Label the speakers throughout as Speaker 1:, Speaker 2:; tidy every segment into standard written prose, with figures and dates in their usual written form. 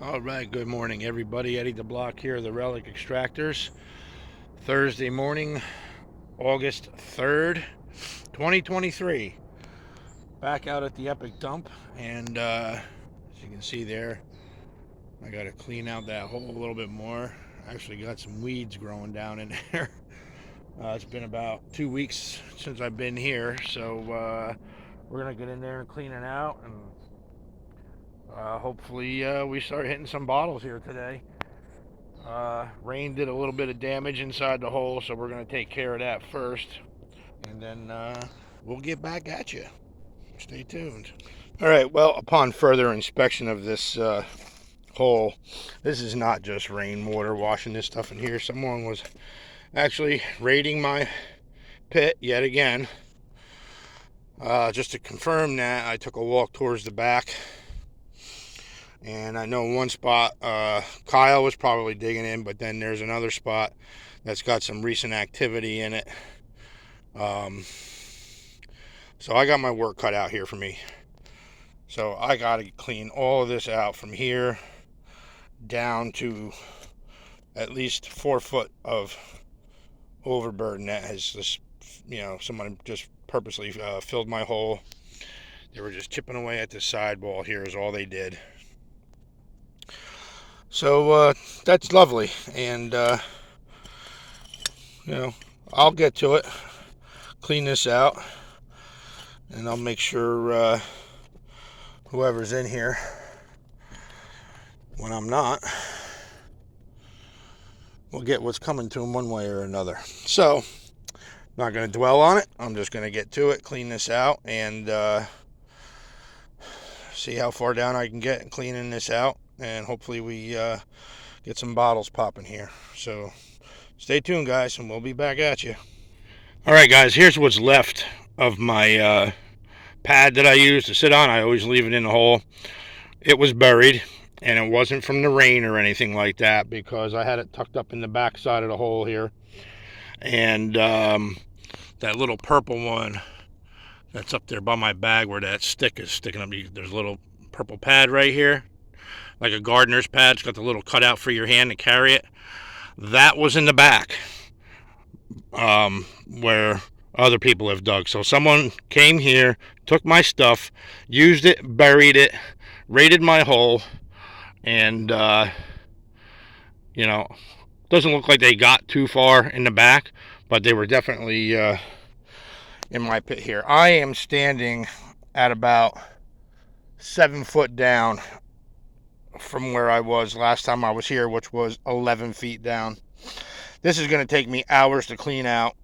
Speaker 1: All right, good morning, everybody. Eddie the Block here, the Relic Extractors. Thursday morning, August 3rd, 2023. Back out at the Epic Dump, and as you can see there, I got to clean out that hole a little bit more. Actually, got some weeds growing down in there. It's been about 2 weeks since I've been here, so we're going to get in there and clean it out, and hopefully we start hitting some bottles here today. Rain did a little bit of damage inside the hole, so we're going to take care of that first, and then we'll get back at you. Stay tuned. All right, well, upon further inspection of this hole, this is not just rainwater washing this stuff in here. Someone was actually raiding my pit yet again. Just to confirm that, I took a walk towards the back, and I know one spot Kyle was probably digging in, but then there's another spot that's got some recent activity in it. So I got my work cut out here for me. So I got to clean all of this out from here down to at least 4 foot of overburden that has just, someone just purposely filled my hole. They were just chipping away at the sidewall here is all they did. So that's lovely, and I'll get to it, clean this out, and I'll make sure whoever's in here when I'm not will get what's coming to them one way or another. So not going to dwell on it. I'm just going to get to it, clean this out, and see how far down I can get in cleaning this out, and hopefully we get some bottles popping here. So stay tuned, guys, and we'll be back at you. All right, guys, here's what's left of my pad that I use to sit on. I always leave it in the hole. It was buried, and it wasn't from the rain or anything like that, because I had it tucked up in the back side of the hole here. And that little purple one that's up there by my bag where that stick is sticking up, there's a little purple pad right here, like a gardener's pad. It's got the little cutout for your hand to carry it. That was in the back where other people have dug. So someone came here, took my stuff, used it, buried it, raided my hole, and doesn't look like they got too far in the back, but they were definitely in my pit here. I am standing at about 7 foot down from where I was last time I was here, which was 11 feet down. This is going to take me hours to clean out.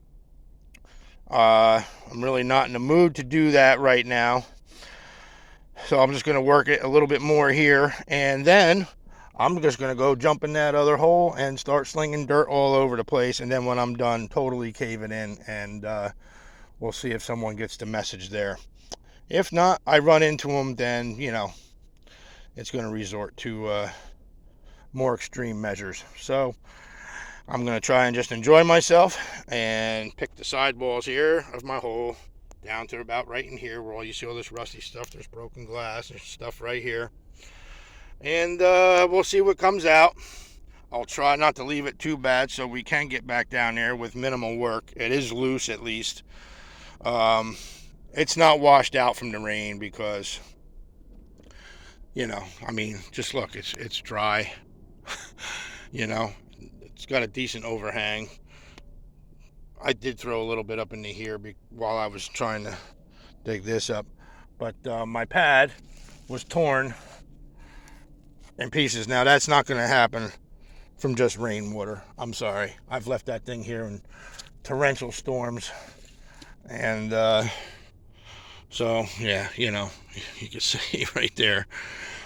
Speaker 1: I'm really not in the mood to do that right now, so I'm just going to work it a little bit more here, and then I'm just going to go jump in that other hole and start slinging dirt all over the place, and then when I'm done, totally cave it in, and we'll see if someone gets the message there. If not, I run into them, then, it's going to resort to more extreme measures. So I'm going to try and just enjoy myself and pick the sidewalls here of my hole down to about right in here where all you see all this rusty stuff. There's broken glass. There's stuff right here. And we'll see what comes out. I'll try not to leave it too bad so we can get back down there with minimal work. It is loose at least. It's not washed out from the rain because, just look, it's dry. It's got a decent overhang. I did throw a little bit up into here while I was trying to dig this up, but my pad was torn in pieces. Now that's not going to happen from just rainwater. I'm sorry. I've left that thing here in torrential storms, and so yeah, you can see right there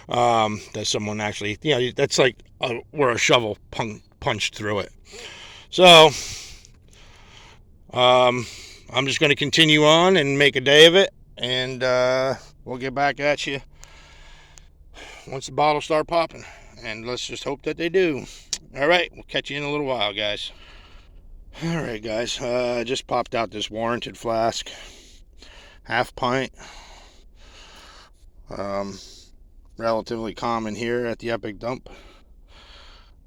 Speaker 1: that someone actually, that's like where a shovel punched through it. So I'm just going to continue on and make a day of it, and we'll get back at you once the bottles start popping, and let's just hope that they do. All right, we'll catch you in a little while, guys. All right, guys, I just popped out this warranted flask, half pint. relatively common here at the Epic Dump.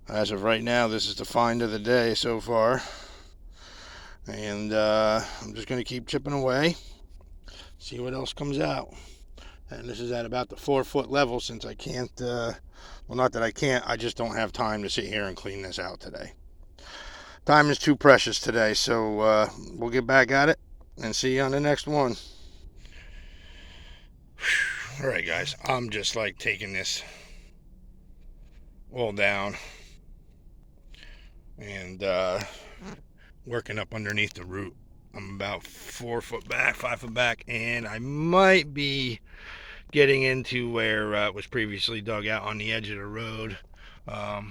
Speaker 1: As of right now, this is the find of the day so far. And I'm just going to keep chipping away, see what else comes out. And this is at about the 4-foot level, since I can't, well, not that I can't, I just don't have time to sit here and clean this out today. Time is too precious today, so we'll get back at it and see you on the next one. Alright guys, I'm just like taking this all down and working up underneath the root. I'm about 4 foot back, 5 foot back, and I might be getting into where it was previously dug out on the edge of the road. I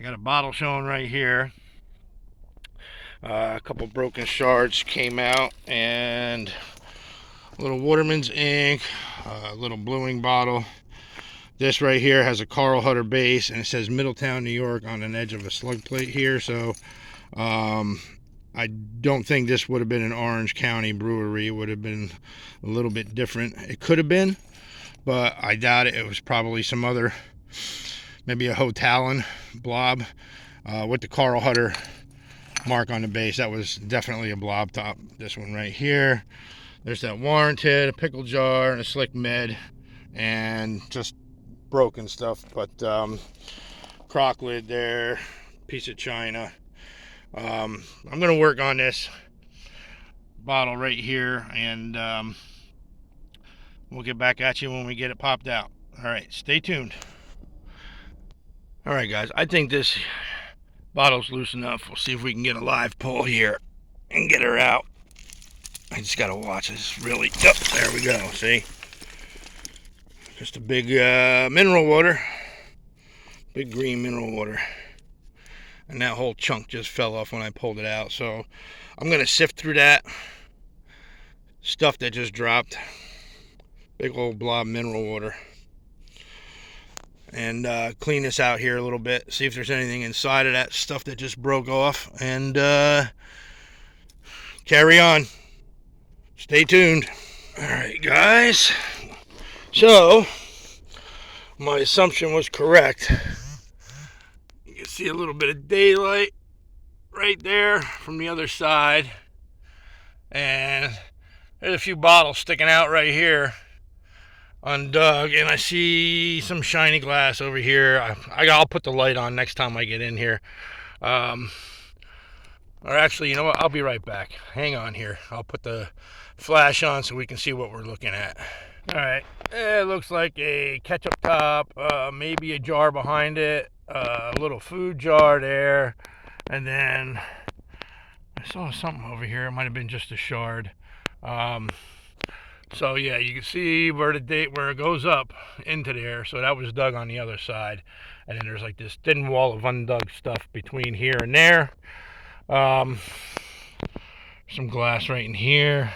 Speaker 1: got a bottle showing right here. A couple broken shards came out, and a little Waterman's ink, a little bluing bottle. This right here has a Carl Hutter base, and it says Middletown, New York on an edge of a slug plate here. So I don't think this would have been an Orange County brewery. It would have been a little bit different. It could have been, but I doubt it. It was probably some other, maybe a Hotalon blob with the Carl Hutter mark on the base. That was definitely a blob top. This one right here. There's that Warranted, a pickle jar, and a Slick Med, and just broken stuff. But crock lid there, piece of china. I'm going to work on this bottle right here, and we'll get back at you when we get it popped out. Alright, stay tuned. Alright guys, I think this bottle's loose enough. We'll see if we can get a live pull here and get her out. I just got to watch this really. Oh, there we go, see? Just a big mineral water. Big green mineral water. And that whole chunk just fell off when I pulled it out. So I'm going to sift through that stuff that just dropped. Big old blob mineral water. And clean this out here a little bit. See if there's anything inside of that stuff that just broke off. And carry on. Stay tuned. Alright guys. So my assumption was correct. You can see a little bit of daylight right there from the other side, and there's a few bottles sticking out right here undug, and I see some shiny glass over here. I'll put the light on next time I get in here, or actually, you know what, I'll be right back. Hang on here. I'll put the flash on so we can see what we're looking at. Alright, it looks like a ketchup top, maybe a jar behind it, a little food jar there, and then I saw something over here. It might have been just a shard. So yeah, you can see where it goes up into there. So that was dug on the other side, and then there's like this thin wall of undug stuff between here and there. Some glass right in here.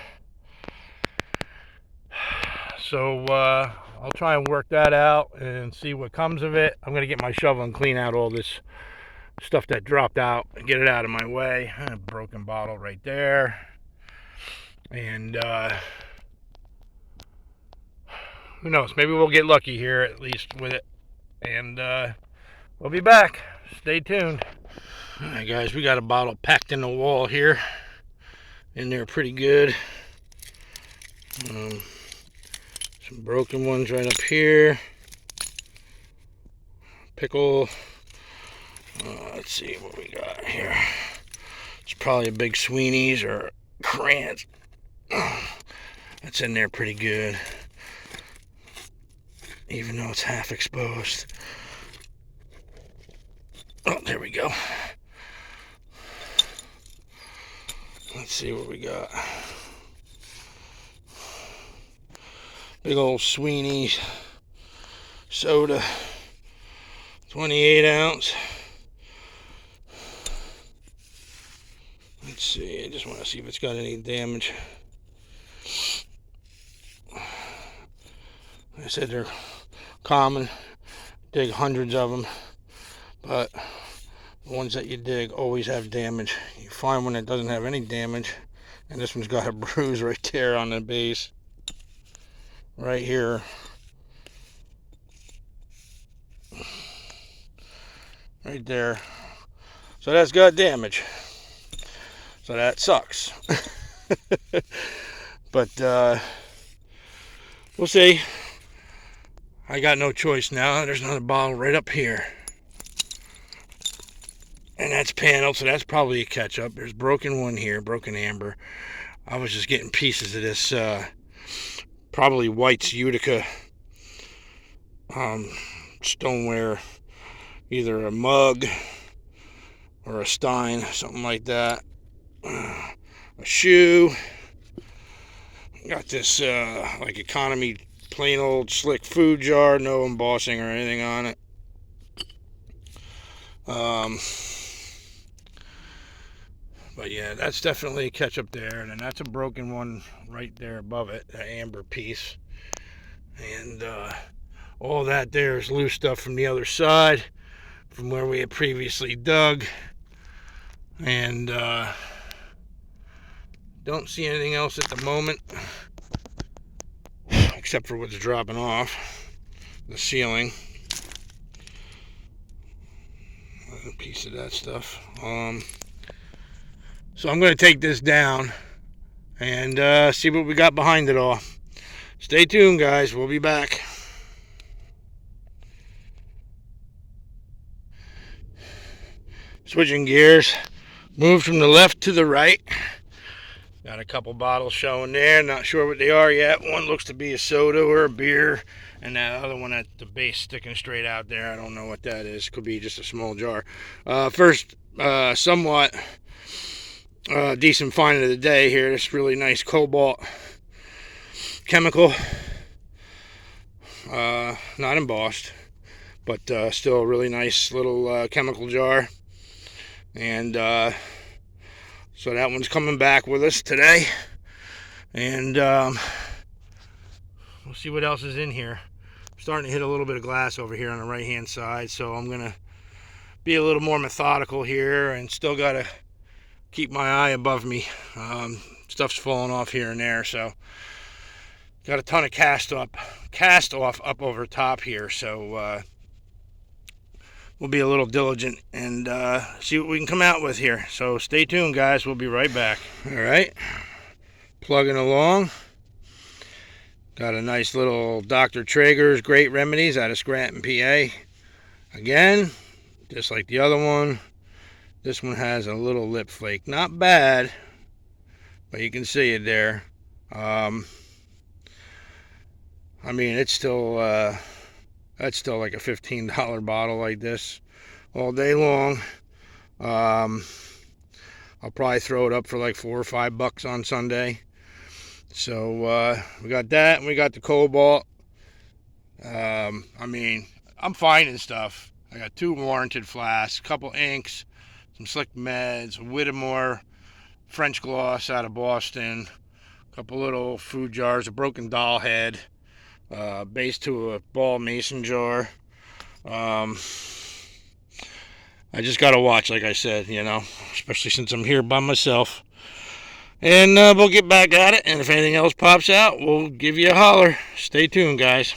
Speaker 1: So I'll try and work that out and see what comes of it. I'm going to get my shovel and clean out all this stuff that dropped out and get it out of my way. A broken bottle right there. And who knows? Maybe we'll get lucky here at least with it. And we'll be back. Stay tuned. Alright guys, we got a bottle packed in the wall here. In there pretty good. Some broken ones right up here. Pickle. Let's see what we got here. It's probably a big Sweeney's or Krantz. That's in there pretty good, even though it's half exposed. Oh, there we go. Let's see what we got. Big old Sweeney's soda, 28 ounce. Let's see, I just want to see if it's got any damage. Like I said, they're common. Dig hundreds of them, but the ones that you dig always have damage. You find one that doesn't have any damage, and this one's got a bruise right there on the base. Right here. right there. So that's got damage. So that sucks. But we'll see. I got no choice now. There's another bottle right up here. And that's paneled, so that's probably a catch-up. There's broken one here, broken amber. I was just getting pieces of this, probably White's Utica stoneware. Either a mug or a stein, something like that. A shoe. Got this like economy plain old slick food jar, no embossing or anything on it. But yeah, that's definitely a ketchup there, and then that's a broken one right there above it, that amber piece. And all that there is loose stuff from the other side, from where we had previously dug. And don't see anything else at the moment, except for what's dropping off the ceiling. A piece of that stuff. So I'm going to take this down and see what we got behind it all. Stay tuned, guys. We'll be back. Switching gears. Moved from the left to the right. Got a couple bottles showing there. Not sure what they are yet. One looks to be a soda or a beer. And that other one at the base sticking straight out there. I don't know what that is. Could be just a small jar. First, somewhat decent find of the day here. This really nice cobalt chemical. Not embossed, but still a really nice little chemical jar. And so that one's coming back with us today. And we'll see what else is in here. I'm starting to hit a little bit of glass over here on the right hand side, so I'm gonna be a little more methodical here, and still gotta keep my eye above me. Stuff's falling off here and there, so got a ton of cast off up over top here, so we'll be a little diligent and see what we can come out with here. So stay tuned, guys. We'll be right back. All right, plugging along. Got a nice little Dr. Traeger's Great Remedies out of Scranton, PA. Again, just like the other one, this one has a little lip flake. Not bad, but you can see it there. I mean, it's still that's still like a $15 bottle like this all day long. I'll probably throw it up for like $4 or $5 on Sunday. So we got that, and we got the cobalt. I mean, I'm finding stuff. I got 2 warranted flasks, a couple inks, some Slick Meds, a Whittemore French gloss out of Boston, a couple little food jars, a broken doll head, base to a ball mason jar. I just gotta watch, like I said, you know, especially since I'm here by myself. And we'll get back at it, and if anything else pops out, we'll give you a holler. Stay tuned, guys.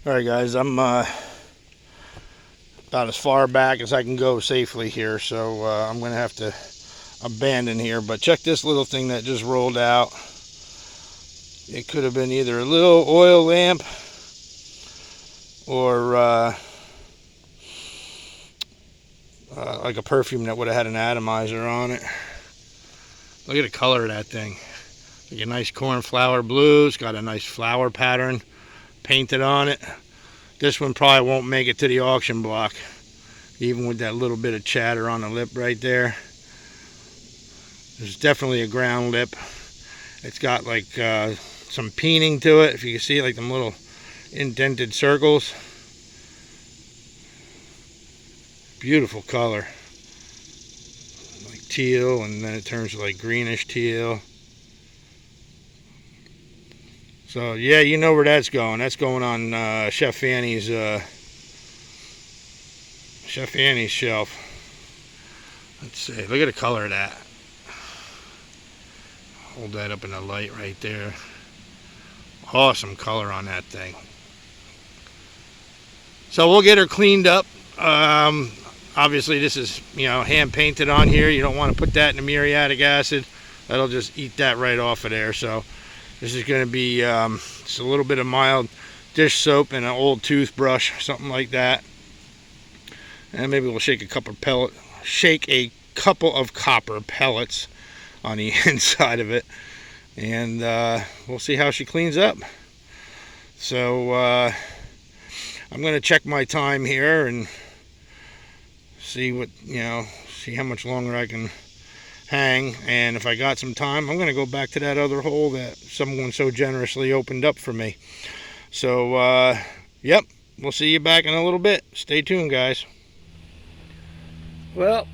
Speaker 1: All right, guys, I'm about as far back as I can go safely here, so I'm going to have to abandon here. But check this little thing that just rolled out. It could have been either a little oil lamp or like a perfume that would have had an atomizer on it. Look at the color of that thing. Like a nice cornflower blue. It's got a nice flower pattern painted on it. This one probably won't make it to the auction block, even with that little bit of chatter on the lip right there. There's definitely a ground lip. It's got like some peening to it, if you can see, like them little indented circles. Beautiful color. Teal, and then it turns to like greenish teal. So yeah, you know where that's going. That's going on Chef Annie's shelf. Let's see. Look at the color of that. Hold that up in the light right there. Awesome color on that thing. So we'll get her cleaned up. Obviously this is, you know, hand painted on here. You don't want to put that in the muriatic acid. That'll just eat that right off of there. So this is going to be just a little bit of mild dish soap and an old toothbrush, something like that. And maybe we'll shake a couple of copper pellets on the inside of it, and we'll see how she cleans up. So I'm going to check my time here and see what, you know, see how much longer I can hang, and if I got some time, I'm going to go back to that other hole that someone so generously opened up for me. So yep, we'll see you back in a little bit. Stay tuned, guys. Well,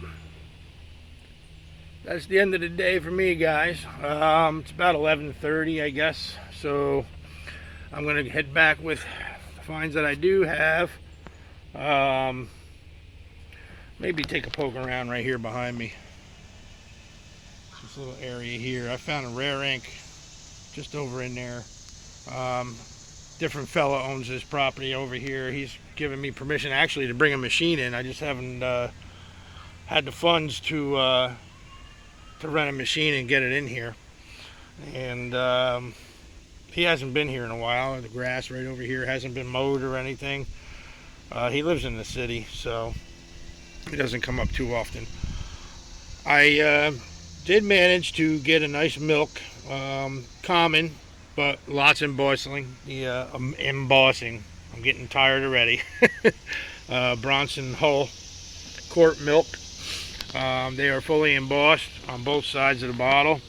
Speaker 1: that's the end of the day for me, guys. It's about 11:30, I guess, so I'm going to head back with the finds that I do have. Maybe take a poke around right here behind me. This little area here. I found a rare ink just over in there. Different fella owns this property over here. He's given me permission actually to bring a machine in. I just haven't had the funds to rent a machine and get it in here. And he hasn't been here in a while. The grass right over here hasn't been mowed or anything. He lives in the city, so he doesn't come up too often. I did manage to get a nice milk, common, but lots embossing. The embossing, I'm getting tired already. Bronson Hull quart milk. They are fully embossed on both sides of the bottle.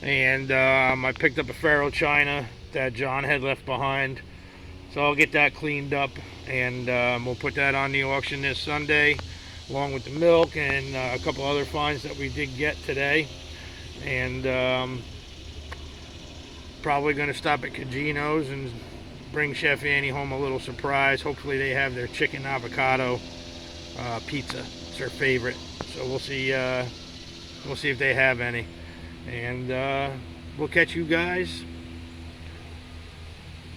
Speaker 1: And I picked up a Faro China that John had left behind. So I'll get that cleaned up, and we'll put that on the auction this Sunday, along with the milk and a couple other finds that we did get today. And probably going to stop at Cugino's and bring Chef Annie home a little surprise. Hopefully they have their chicken avocado pizza. It's her favorite. So we'll see if they have any. And we'll catch you guys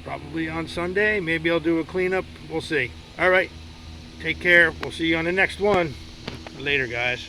Speaker 1: probably on Sunday. Maybe I'll do a cleanup. We'll see. All right. Take care. We'll see you on the next one. Later, guys.